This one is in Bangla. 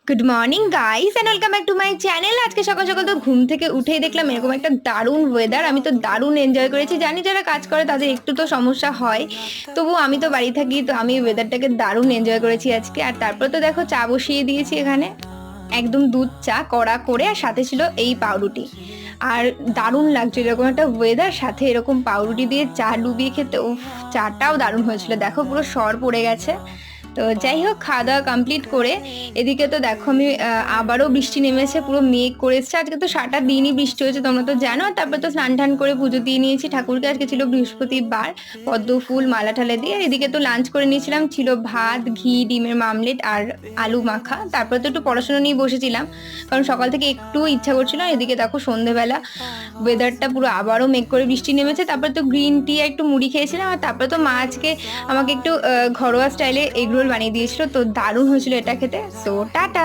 Good morning guys and welcome back to my channel. আজকে সকাল সকাল তো ঘুম থেকে উঠেই দেখলাম এরকম একটা দারুণ ওয়েদার। আমি তো দারুণ এনজয় করেছি। জানি যারা কাজ করে তাদের একটু তো সমস্যা হয়, তবু আমি তো বাড়ি থাকি, তো আমি ওয়েদারটাকে দারুণ এনজয় করেছি আজকে। আর তারপর তো দেখো চা বসিয়ে দিয়েছি এখানে, একদম দুধ চা কড়া করে, আর সাথে ছিল এই পাউরুটি। আর দারুণ লাগছিল এরকম একটা ওয়েদার, সাথে এরকম পাউরুটি দিয়ে চা ডুবিয়ে খেতে, উফ! চাটাও দারুণ হয়েছিল, দেখো পুরো সর পড়ে গেছে। তো যাই হোক, খাওয়া দাওয়া কমপ্লিট করে এদিকে তো দেখো আমি আবারও বৃষ্টি নেমেছে, পুরো মেঘ করে এসছে। আজকে তো সারাটা দিনই বৃষ্টি হয়েছে, তোমরা তো জানো। আর তারপর তো স্নান টান করে পুজো দিয়ে নিয়েছি ঠাকুরকে। আজকে ছিল বৃহস্পতিবার, পদ্ম ফুল মালা ঠালা দিয়ে। আর এদিকে তো লাঞ্চ করে নিয়েছিলাম, ছিল ভাত, ঘি, ডিমের মামলেট আর আলু মাখা। তারপর তো একটু পড়াশোনা নিয়ে বসেছিলাম, কারণ সকাল থেকে একটু ইচ্ছা করছিল না। এদিকে দেখো সন্ধেবেলা ওয়েদারটা পুরো আবারও মেঘ করে বৃষ্টি নেমেছে। তারপর তো গ্রিন টি আর একটু মুড়ি খেয়েছিলাম। আর তারপরে তো মা আজকে আমাকে একটু ঘরোয়া স্টাইলে এগ রোল বানিয়ে দিয়েছিল, তো দারুণ হয়েছিল এটা খেতে। So tata.